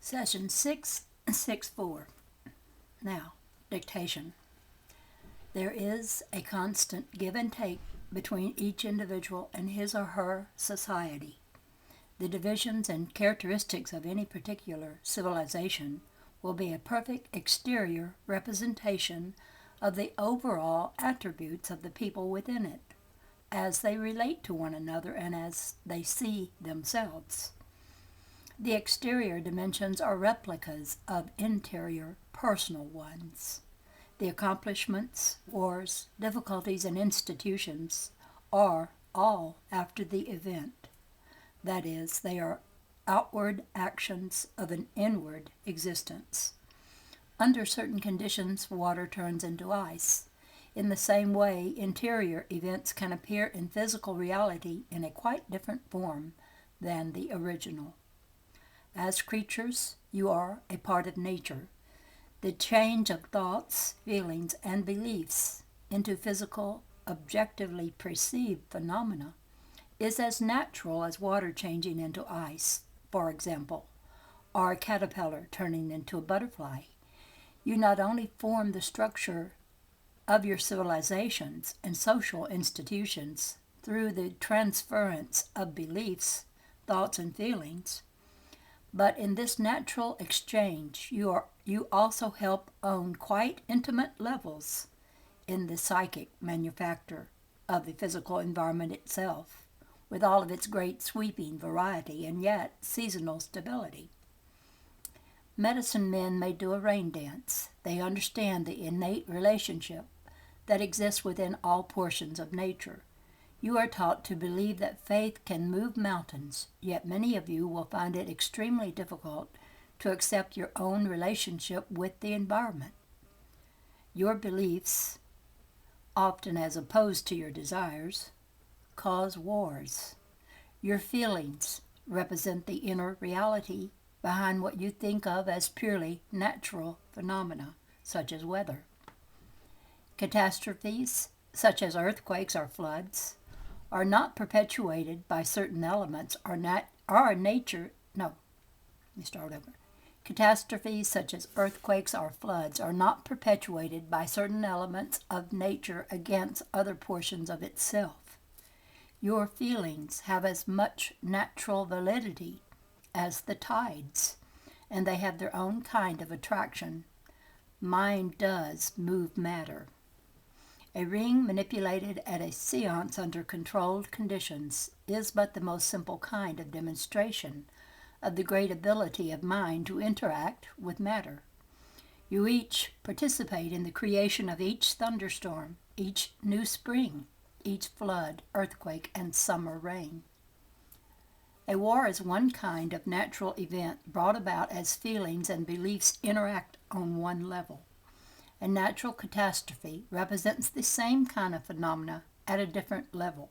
Session 664. Now, dictation. There is a constant give and take between each individual and his or her society. The divisions and characteristics of any particular civilization will be a perfect exterior representation of the overall attributes of the people within it, as they relate to one another and as they see themselves. The exterior dimensions are replicas of interior, personal ones. The accomplishments, wars, difficulties, and institutions are all after the event. That is, they are outward actions of an inward existence. Under certain conditions, water turns into ice. In the same way, interior events can appear in physical reality in a quite different form than the original. As creatures, you are a part of nature. The change of thoughts, feelings, and beliefs into physical, objectively perceived phenomena is as natural as water changing into ice, for example, or a caterpillar turning into a butterfly. You not only form the structure of your civilizations and social institutions through the transference of beliefs, thoughts, and feelings, but in this natural exchange, you also help own quite intimate levels in the psychic manufacture of the physical environment itself, with all of its great sweeping variety and yet seasonal stability. Medicine men may do a rain dance. They understand the innate relationship that exists within all portions of nature. You are taught to believe that faith can move mountains, yet many of you will find it extremely difficult to accept your own relationship with the environment. Your beliefs, often as opposed to your desires, cause wars. Your feelings represent the inner reality behind what you think of as purely natural phenomena, such as weather. Catastrophes, such as earthquakes or floods, are not perpetuated by certain elements Catastrophes such as earthquakes or floods are not perpetuated by certain elements of nature against other portions of itself. Your feelings have as much natural validity as the tides, and they have their own kind of attraction. Mind does move matter. A ring manipulated at a seance under controlled conditions is but the most simple kind of demonstration of the great ability of mind to interact with matter. You each participate in the creation of each thunderstorm, each new spring, each flood, earthquake, and summer rain. A war is one kind of natural event brought about as feelings and beliefs interact on one level. A natural catastrophe represents the same kind of phenomena at a different level.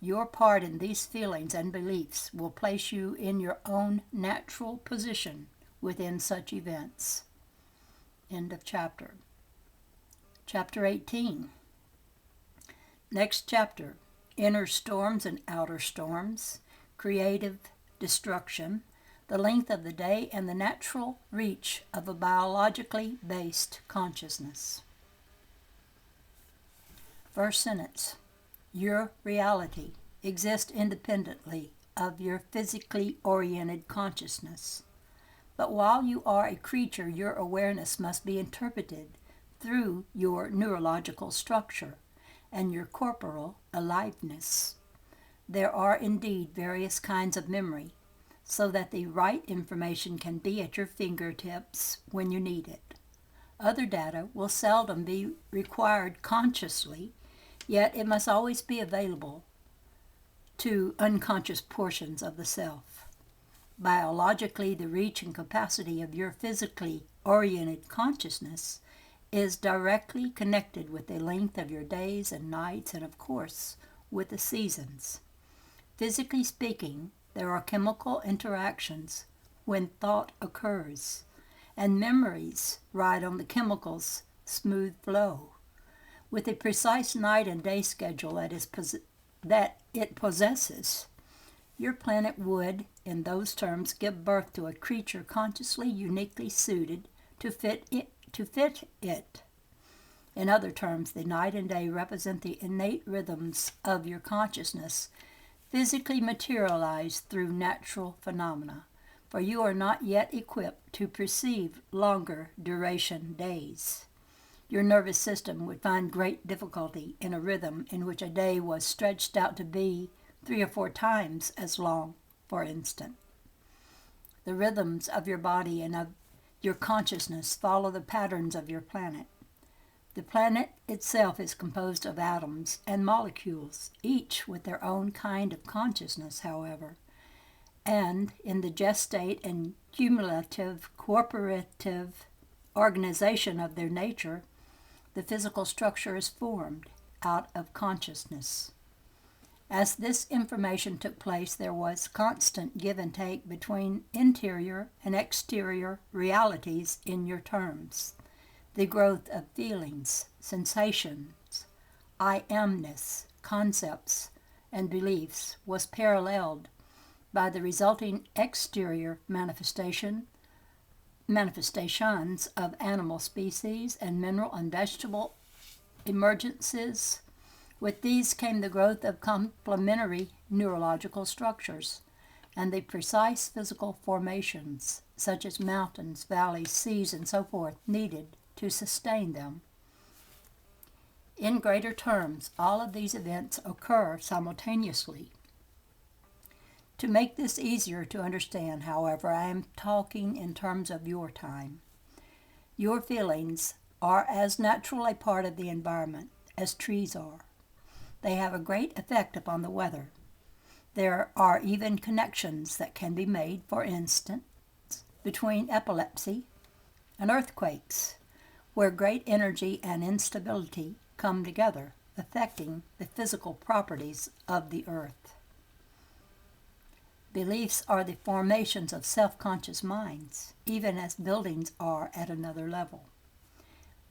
Your part in these feelings and beliefs will place you in your own natural position within such events. End of chapter. Chapter 18. Next chapter, inner storms and outer storms, creative destruction, the length of the day, and the natural reach of a biologically based consciousness. First sentence. Your reality exists independently of your physically oriented consciousness. But while you are a creature, your awareness must be interpreted through your neurological structure and your corporal aliveness. There are indeed various kinds of memory, so that the right information can be at your fingertips when you need it. Other data will seldom be required consciously, yet it must always be available to unconscious portions of the self. Biologically, the reach and capacity of your physically oriented consciousness is directly connected with the length of your days and nights and, of course, with the seasons. Physically speaking, there are chemical interactions when thought occurs, and memories ride on the chemicals' smooth flow. With a precise night and day schedule that it possesses, Your planet would, in those terms, give birth to a creature consciously uniquely suited to fit it. In other terms, the night and day represent the innate rhythms of your consciousness, physically materialized through natural phenomena, for you are not yet equipped to perceive longer duration days. Your nervous system would find great difficulty in a rhythm in which a day was stretched out to be 3 or 4 times as long, for instance. The rhythms of your body and of your consciousness follow the patterns of your planet. The planet itself is composed of atoms and molecules, each with their own kind of consciousness, however, and in the gestate and cumulative cooperative organization of their nature, the physical structure is formed out of consciousness. As this information took place, there was constant give and take between interior and exterior realities in your terms. The growth of feelings, sensations, I amness, concepts, and beliefs was paralleled by the resulting exterior manifestations of animal species and mineral and vegetable emergences. With these came the growth of complementary neurological structures and the precise physical formations, such as mountains, valleys, seas, and so forth, needed to sustain them. In greater terms, all of these events occur simultaneously. To make this easier to understand, however, I am talking in terms of your time. Your feelings are as natural a part of the environment as trees are. They have a great effect upon the weather. There are even connections that can be made, for instance, between epilepsy and earthquakes, where great energy and instability come together, affecting the physical properties of the earth. Beliefs are the formations of self-conscious minds, even as buildings are at another level.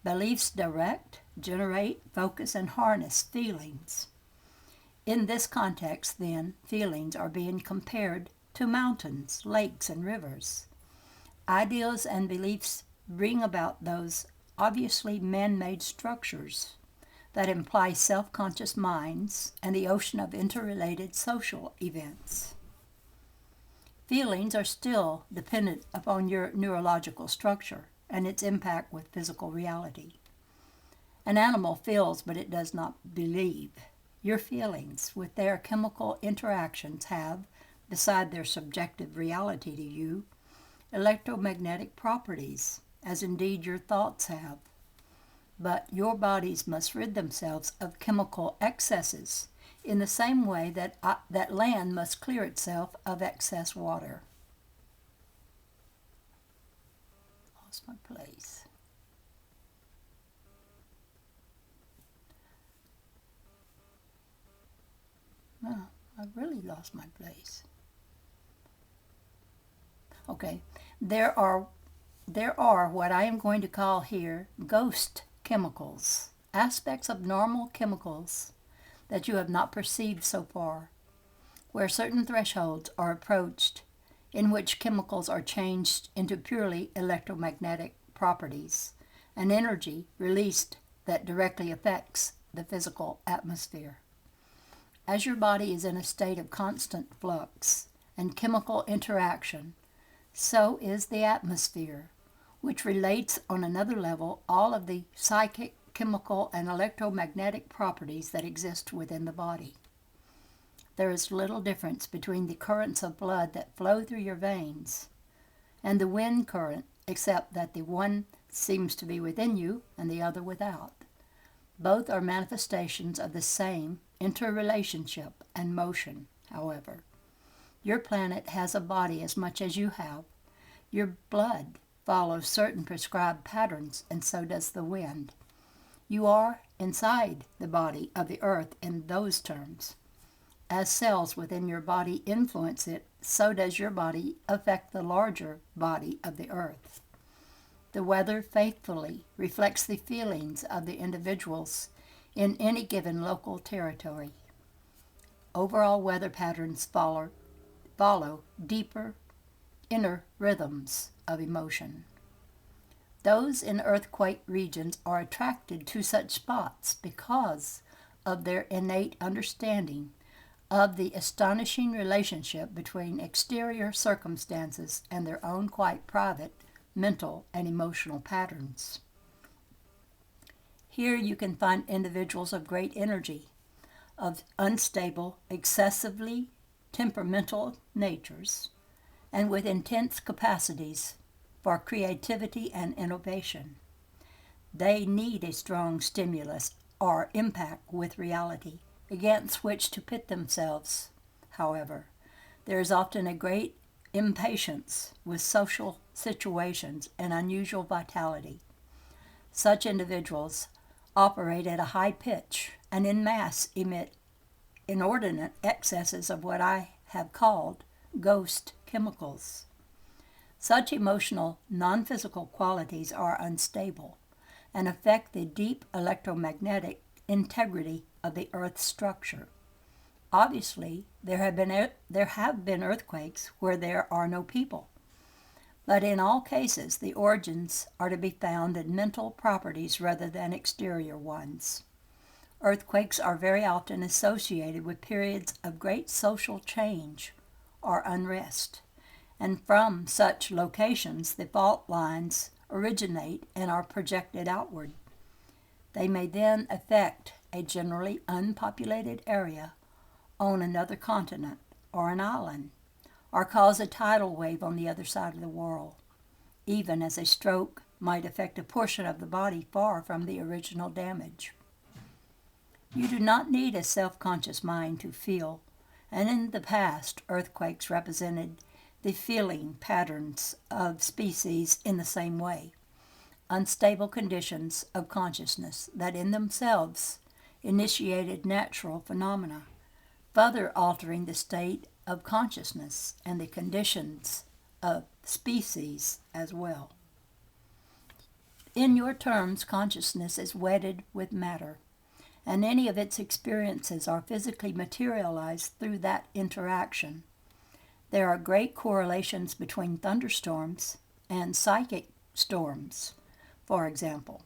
Beliefs direct, generate, focus, and harness feelings. In this context, then, feelings are being compared to mountains, lakes, and rivers. Ideas and beliefs bring about those obviously man-made structures that imply self-conscious minds and the ocean of interrelated social events. Feelings are still dependent upon your neurological structure and its impact with physical reality. An animal feels, but it does not believe. Your feelings, with their chemical interactions, have, beside their subjective reality to you, electromagnetic properties, as indeed your thoughts have. But your bodies must rid themselves of chemical excesses in the same way that land must clear itself of excess water. Lost my place. No, I really lost my place. Okay, there are what I am going to call here ghost chemicals, aspects of normal chemicals that you have not perceived so far, where certain thresholds are approached in which chemicals are changed into purely electromagnetic properties, an energy released that directly affects the physical atmosphere. As your body is in a state of constant flux and chemical interaction, so is the atmosphere, which relates on another level all of the psychic, chemical, and electromagnetic properties that exist within the body. There is little difference between the currents of blood that flow through your veins and the wind current, except that the one seems to be within you and the other without. Both are manifestations of the same interrelationship and motion, however. Your planet has a body as much as you have. Your blood follows certain prescribed patterns, and so does the wind. You are inside the body of the earth in those terms. As cells within your body influence it, so does your body affect the larger body of the earth. The weather faithfully reflects the feelings of the individuals in any given local territory. Overall weather patterns follow follow deeper inner rhythms of emotion. Those in earthquake regions are attracted to such spots because of their innate understanding of the astonishing relationship between exterior circumstances and their own quite private mental and emotional patterns. Here you can find individuals of great energy, of unstable, excessively temperamental natures, and with intense capacities for creativity and innovation. They need a strong stimulus or impact with reality, against which to pit themselves. However, there is often a great impatience with social situations and unusual vitality. Such individuals operate at a high pitch and in mass emit inordinate excesses of what I have called ghost chemicals. Such emotional, non-physical qualities are unstable and affect the deep electromagnetic integrity of the Earth's structure. Obviously, there have been earthquakes where there are no people, but in all cases the origins are to be found in mental properties rather than exterior ones. Earthquakes are very often associated with periods of great social change or unrest, and from such locations the fault lines originate and are projected outward. They may then affect a generally unpopulated area on another continent or an island, or cause a tidal wave on the other side of the world, even as a stroke might affect a portion of the body far from the original damage. You do not need a self-conscious mind to feel, and in the past earthquakes represented the feeling patterns of species in the same way, unstable conditions of consciousness that in themselves initiated natural phenomena, further altering the state of consciousness and the conditions of species as well. In your terms, consciousness is wedded with matter, and any of its experiences are physically materialized through that interaction. There are great correlations between thunderstorms and psychic storms, for example,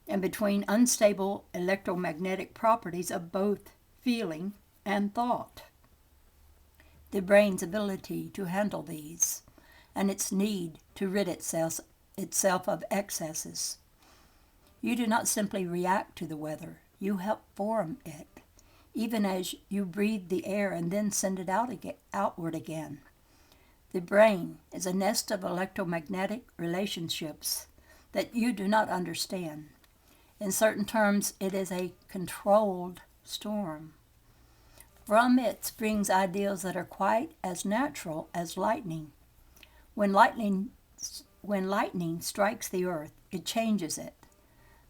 and between unstable electromagnetic properties of both feeling and thought. The brain's ability to handle these, and its need to rid itself of excesses. You do not simply react to the weather, you help form it, even as you breathe the air and then send it outward again. The brain is a nest of electromagnetic relationships that you do not understand. In certain terms, it is a controlled storm. From it springs ideals that are quite as natural as lightning. When lightning strikes the earth, it changes it.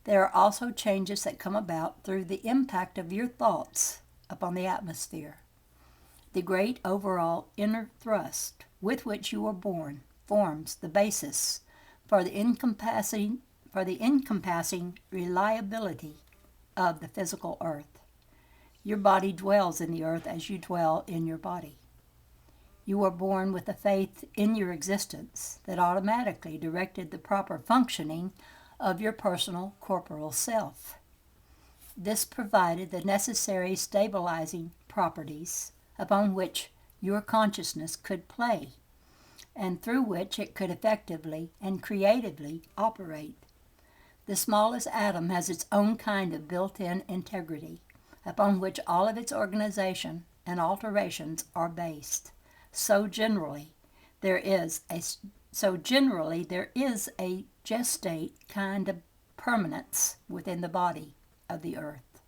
There are also changes that come about through the impact of your thoughts upon the atmosphere. The great overall inner thrust with which you were born forms the basis for the encompassing reliability of the physical earth. Your body dwells in the earth as you dwell in your body. You were born with a faith in your existence that automatically directed the proper functioning of your personal corporal self. This provided the necessary stabilizing properties upon which your consciousness could play, and through which it could effectively and creatively operate. The smallest atom has its own kind of built-in integrity, upon which all of its organization and alterations are based. So generally, there is a gestate kind of permanence within the body of the earth.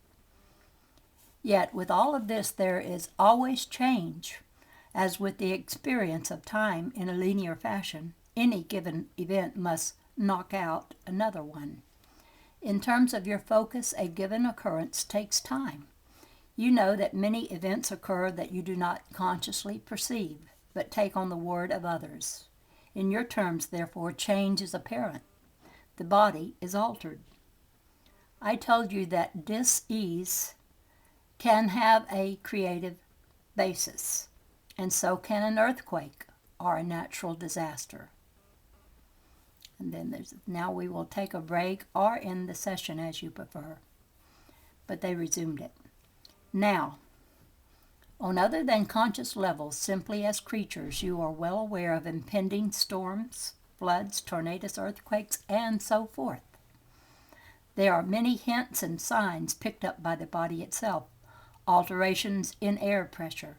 Yet with all of this there is always change, as with the experience of time in a linear fashion, any given event must knock out another one. In terms of your focus, a given occurrence takes time. You know that many events occur that you do not consciously perceive, but take on the word of others. In your terms, therefore, change is apparent. The body is altered. I told you that dis-ease can have a creative basis. and so can an earthquake or a natural disaster. And then now we will take a break or end the session as you prefer. But they resumed it. Now, on other than conscious levels, simply as creatures, you are well aware of impending storms, floods, tornadoes, earthquakes, and so forth. There are many hints and signs picked up by the body itself: alterations in air pressure,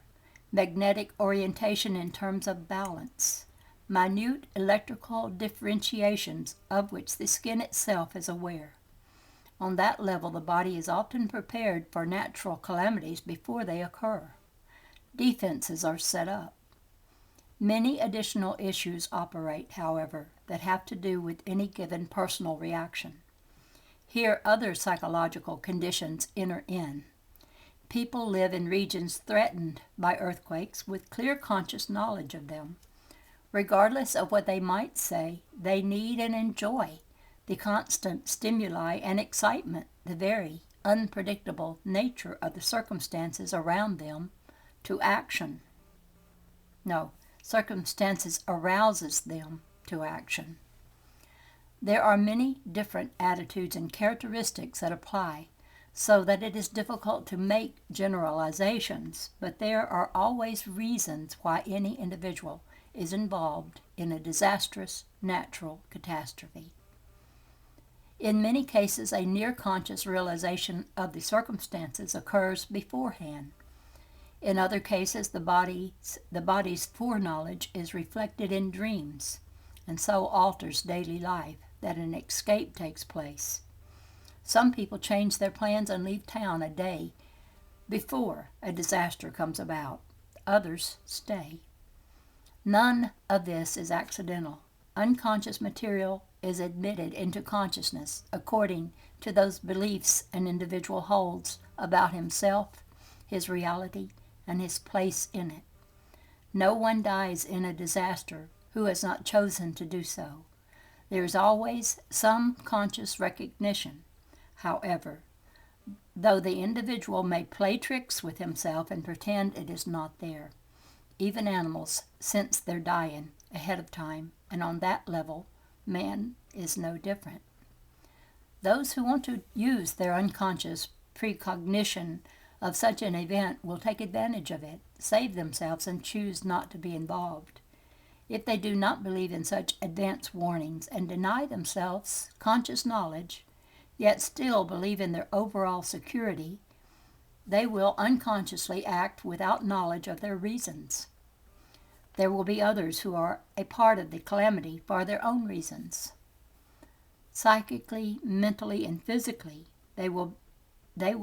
magnetic orientation in terms of balance, minute electrical differentiations of which the skin itself is aware. On that level, the body is often prepared for natural calamities before they occur. Defenses are set up. Many additional issues operate, however, that have to do with any given personal reaction. Here, other psychological conditions enter in. People live in regions threatened by earthquakes with clear conscious knowledge of them. Regardless of what they might say, they need and enjoy the constant stimuli and excitement, the very unpredictable nature of the circumstances around them to action. No, circumstances arouses them to action. There are many different attitudes and characteristics that apply, so that it is difficult to make generalizations, but there are always reasons why any individual is involved in a disastrous natural catastrophe. In many cases, a near-conscious realization of the circumstances occurs beforehand. In other cases, the body's foreknowledge is reflected in dreams, and so alters daily life that an escape takes place. Some people change their plans and leave town a day before a disaster comes about. Others stay. None of this is accidental. Unconscious material is admitted into consciousness according to those beliefs an individual holds about himself, his reality, and his place in it. No one dies in a disaster who has not chosen to do so. There is always some conscious recognition. However, though the individual may play tricks with himself and pretend it is not there, even animals sense their dying ahead of time, and on that level, man is no different. Those who want to use their unconscious precognition of such an event will take advantage of it, save themselves, and choose not to be involved. If they do not believe in such advance warnings and deny themselves conscious knowledge, yet still believe in their overall security, they will unconsciously act without knowledge of their reasons. There will be others who are a part of the calamity for their own reasons. Psychically, mentally, and physically, they will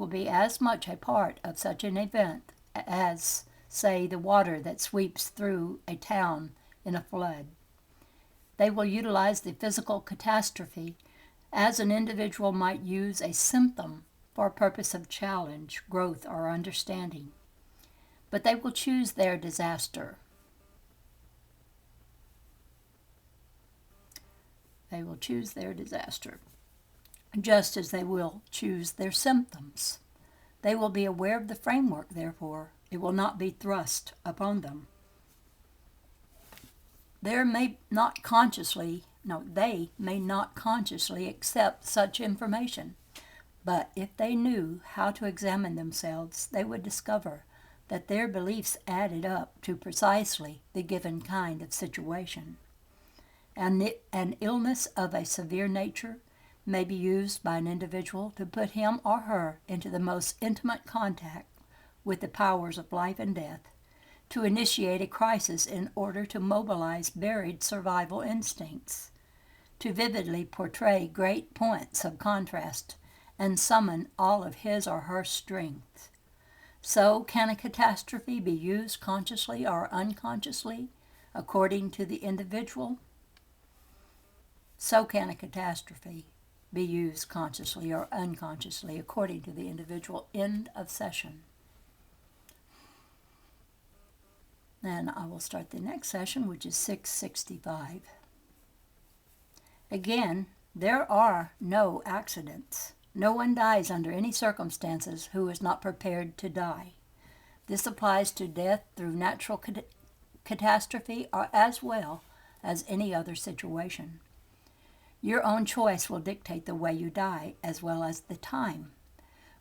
be as much a part of such an event as, say, the water that sweeps through a town in a flood. They will utilize the physical catastrophe as an individual might use a symptom for a purpose of challenge, growth, or understanding. But they will choose their disaster. They will choose their disaster, just as they will choose their symptoms. They will be aware of the framework, therefore it will not be thrust upon them. They may not consciously accept such information, but if they knew how to examine themselves, they would discover that their beliefs added up to precisely the given kind of situation. An illness of a severe nature may be used by an individual to put him or her into the most intimate contact with the powers of life and death, to initiate a crisis in order to mobilize buried survival instincts, to vividly portray great points of contrast and summon all of his or her strength. So can a catastrophe be used consciously or unconsciously, according to the individual? So can a catastrophe be used consciously or unconsciously, according to the individual. End of session. Then I will start the next session, which is 665. Again, there are no accidents. No one dies under any circumstances who is not prepared to die. This applies to death through natural catastrophe or as well as any other situation. Your own choice will dictate the way you die as well as the time.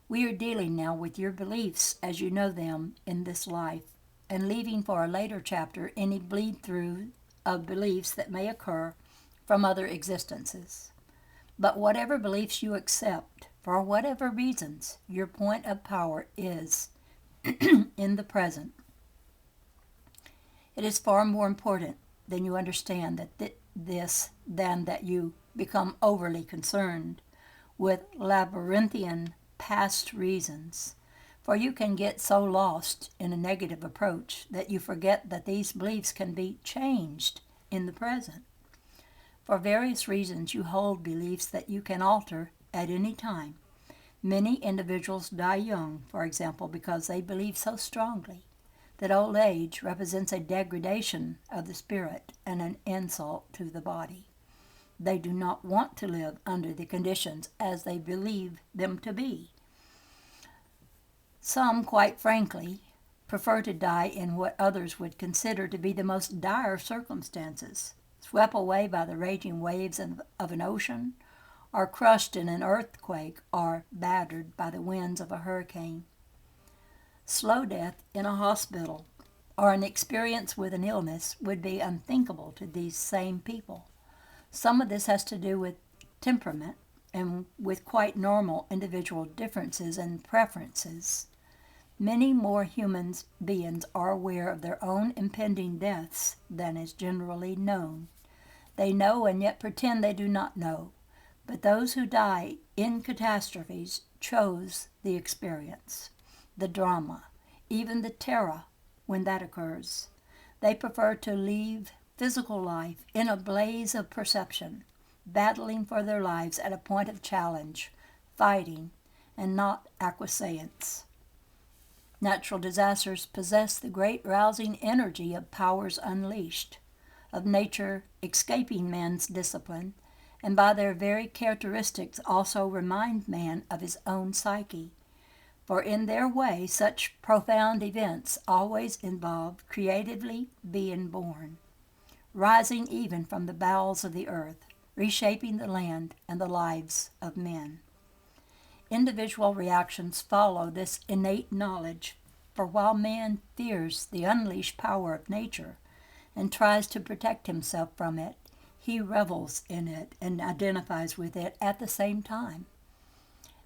We are dealing now with your beliefs as you know them in this life and leaving for a later chapter any bleed through of beliefs that may occur from other existences. But whatever beliefs you accept, for whatever reasons, your point of power is in the present. It is far more important than you understand this than that you become overly concerned with labyrinthian past reasons, for you can get so lost in a negative approach that you forget that these beliefs can be changed in the present. For various reasons, you hold beliefs that you can alter at any time. Many individuals die young, for example, because they believe so strongly that old age represents a degradation of the spirit and an insult to the body. They do not want to live under the conditions as they believe them to be. Some, quite frankly, prefer to die in what others would consider to be the most dire circumstances, swept away by the raging waves of an ocean, or crushed in an earthquake, or battered by the winds of a hurricane. Slow death in a hospital or an experience with an illness would be unthinkable to these same people. Some of this has to do with temperament and with quite normal individual differences and preferences. Many more human beings are aware of their own impending deaths than is generally known. They know and yet pretend they do not know. But those who die in catastrophes chose the experience, the drama, even the terror when that occurs. They prefer to leave physical life in a blaze of perception, battling for their lives at a point of challenge, fighting, and not acquiescence. Natural disasters possess the great rousing energy of powers unleashed, of nature escaping man's discipline, and by their very characteristics also remind man of his own psyche. For in their way, such profound events always involve creatively being born, rising even from the bowels of the earth, reshaping the land and the lives of men. Individual reactions follow this innate knowledge, for while man fears the unleashed power of nature and tries to protect himself from it, he revels in it and identifies with it at the same time.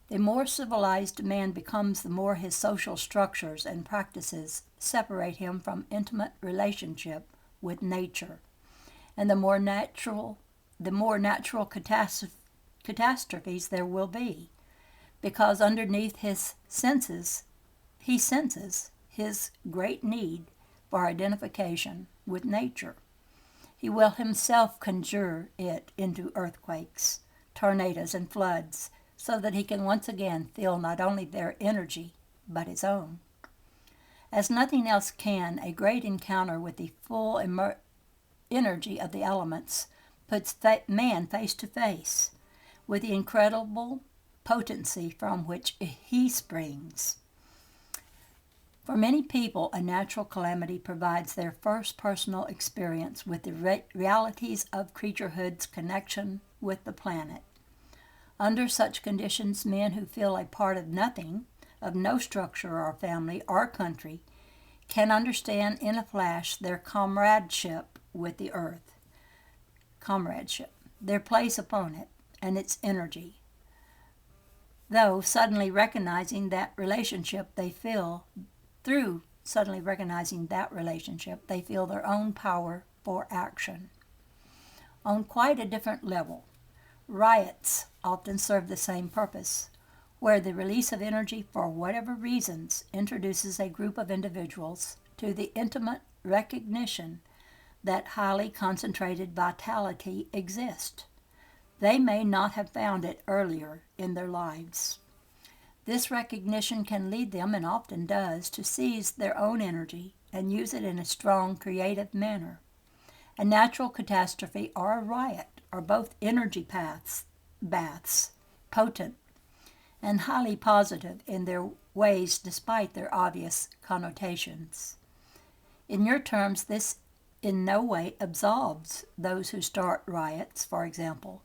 The more civilized man becomes, the more his social structures and practices separate him from intimate relationship with nature, and the more natural catastrophes there will be, because underneath his senses, he senses his great need for identification with nature. He will himself conjure it into earthquakes, tornadoes, and floods, so that he can once again feel not only their energy, but his own. As nothing else can, a great encounter with the full energy of the elements puts man face to face with the incredible potency from which he springs. For many people, a natural calamity provides their first personal experience with the realities of creaturehood's connection with the planet. Under such conditions, men who feel a part of nothing, of no structure or family or country, can understand in a flash their comradeship with the earth, their place upon it, and its energy. Though suddenly recognizing that relationship, they feel their own power for action. On quite a different level, riots often serve the same purpose, where the release of energy for whatever reasons introduces a group of individuals to the intimate recognition that highly concentrated vitality exists. They may not have found it earlier in their lives. This recognition can lead them, and often does, to seize their own energy and use it in a strong, creative manner. A natural catastrophe or a riot are both energy baths, potent and highly positive in their ways despite their obvious connotations. In your terms, this in no way absolves those who start riots, for example,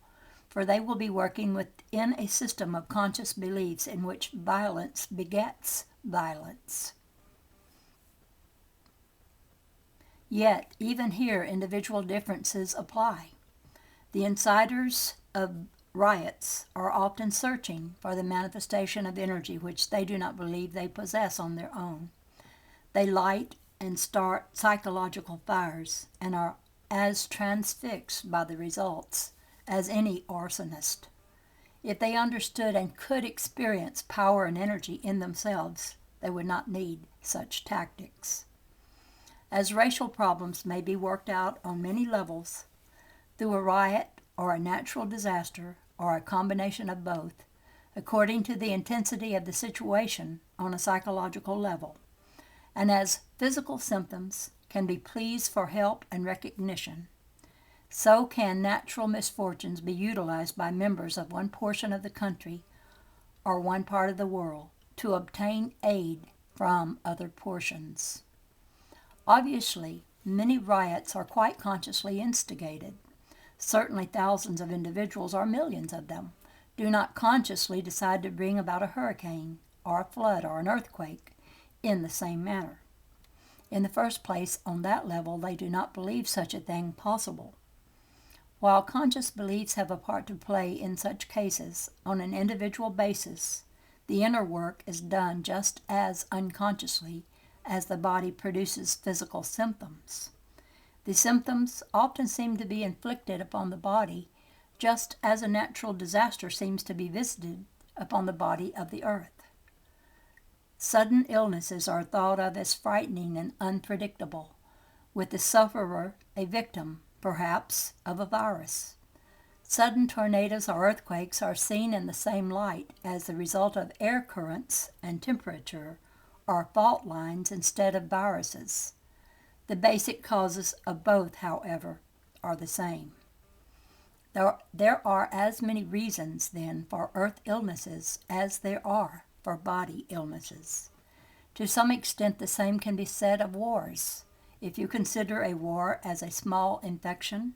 for they will be working within a system of conscious beliefs in which violence begets violence. Yet, even here, individual differences apply. The insiders of riots are often searching for the manifestation of energy which they do not believe they possess on their own. They light and start psychological fires and are as transfixed by the results as any arsonist. If they understood and could experience power and energy in themselves, they would not need such tactics. As racial problems may be worked out on many levels, through a riot or a natural disaster or a combination of both, according to the intensity of the situation on a psychological level, and as physical symptoms can be pleas for help and recognition, so can natural misfortunes be utilized by members of one portion of the country or one part of the world to obtain aid from other portions. Obviously, many riots are quite consciously instigated. Certainly thousands of individuals, or millions of them, do not consciously decide to bring about a hurricane or a flood or an earthquake in the same manner. In the first place, on that level, they do not believe such a thing possible. While conscious beliefs have a part to play in such cases, on an individual basis, the inner work is done just as unconsciously as the body produces physical symptoms. The symptoms often seem to be inflicted upon the body just as a natural disaster seems to be visited upon the body of the earth. Sudden illnesses are thought of as frightening and unpredictable, with the sufferer a victim, perhaps, of a virus. Sudden tornadoes or earthquakes are seen in the same light as the result of air currents and temperature, or fault lines instead of viruses. The basic causes of both, however, are the same. There are as many reasons, then, for earth illnesses as there are for body illnesses. To some extent, the same can be said of wars. If you consider a war as a small infection,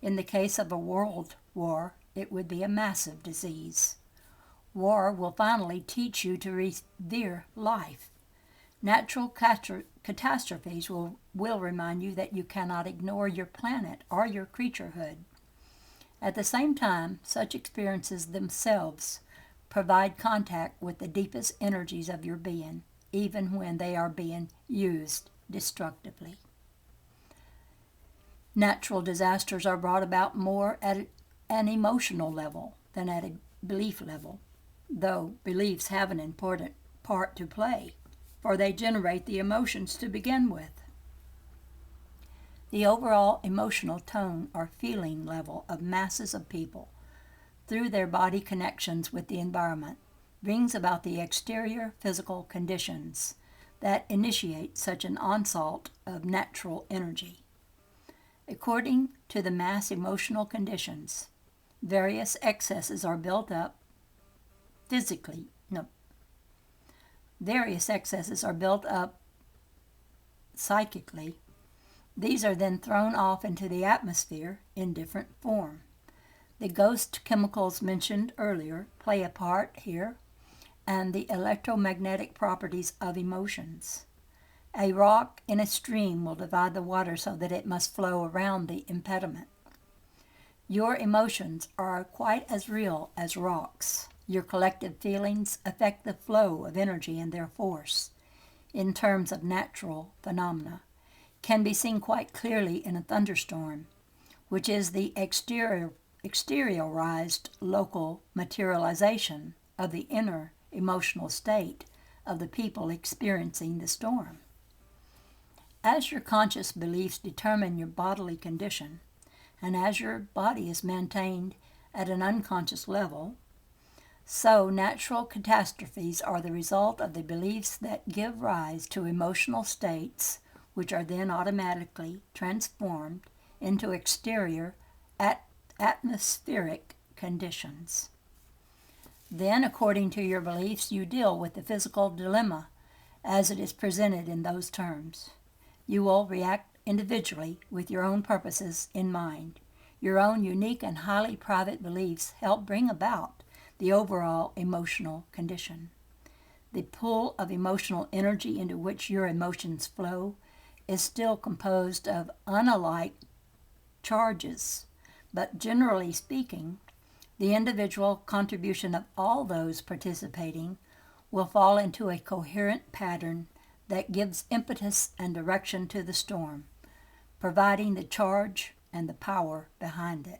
in the case of a world war, it would be a massive disease. War will finally teach you to revere life. Natural catastrophes will remind you that you cannot ignore your planet or your creaturehood. At the same time, such experiences themselves provide contact with the deepest energies of your being, even when they are being used destructively. Natural disasters are brought about more at an emotional level than at a belief level, though beliefs have an important part to play, for they generate the emotions to begin with. The overall emotional tone or feeling level of masses of people, through their body connections with the environment, brings about the exterior physical conditions that initiate such an onslaught of natural energy. According to the mass emotional conditions, various excesses are built up psychically. These are then thrown off into the atmosphere in different form. The ghost chemicals mentioned earlier play a part here, and the electromagnetic properties of emotions. A rock in a stream will divide the water so that it must flow around the impediment. Your emotions are quite as real as rocks. Your collective feelings affect the flow of energy, and their force, in terms of natural phenomena, can be seen quite clearly in a thunderstorm, which is the exteriorized local materialization of the inner emotional state of the people experiencing the storm. As your conscious beliefs determine your bodily condition, and as your body is maintained at an unconscious level, so natural catastrophes are the result of the beliefs that give rise to emotional states, which are then automatically transformed into exterior atmospheric conditions. Then, according to your beliefs, you deal with the physical dilemma as it is presented in those terms. You will react individually with your own purposes in mind. Your own unique and highly private beliefs help bring about the overall emotional condition. The pool of emotional energy into which your emotions flow is still composed of unalike charges, but generally speaking, the individual contribution of all those participating will fall into a coherent pattern that gives impetus and direction to the storm, providing the charge and the power behind it.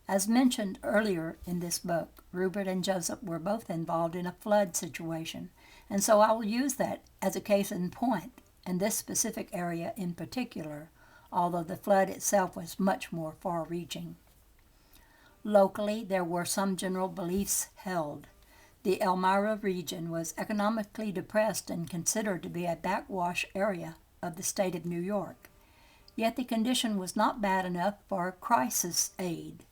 As mentioned earlier in this book, Rupert and Joseph were both involved in a flood situation, and so I will use that as a case in point in this specific area in particular, although the flood itself was much more far-reaching. Locally, there were some general beliefs held. The Elmira region was economically depressed and considered to be a backwash area of the state of New York. Yet the condition was not bad enough for crisis aid.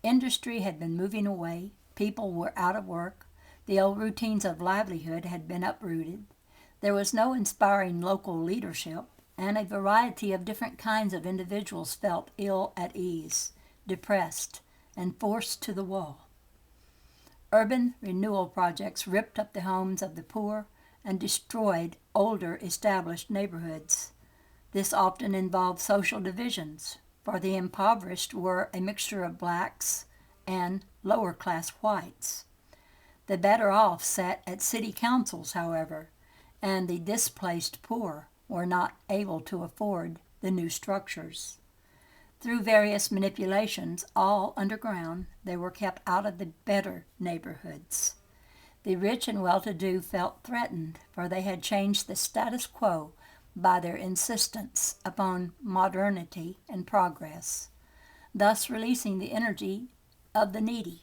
Industry had been moving away, people were out of work, the old routines of livelihood had been uprooted, there was no inspiring local leadership, and a variety of different kinds of individuals felt ill at ease, depressed, and forced to the wall. Urban renewal projects ripped up the homes of the poor and destroyed older established neighborhoods. This often involved social divisions, for the impoverished were a mixture of blacks and lower-class whites. The better off sat at city councils, however, and the displaced poor were not able to afford the new structures. Through various manipulations, all underground, they were kept out of the better neighborhoods. The rich and well-to-do felt threatened, for they had changed the status quo by their insistence upon modernity and progress, thus releasing the energy of the needy.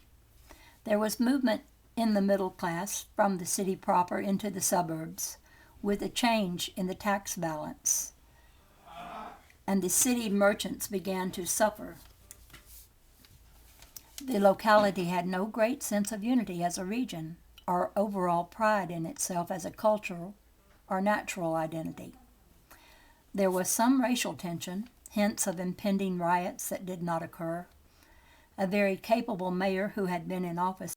There was movement in the middle class from the city proper into the suburbs, with a change in the tax balance, and the city merchants began to suffer. The locality had no great sense of unity as a region, or overall pride in itself as a cultural or natural identity. There was some racial tension, hints of impending riots that did not occur. A very capable mayor who had been in office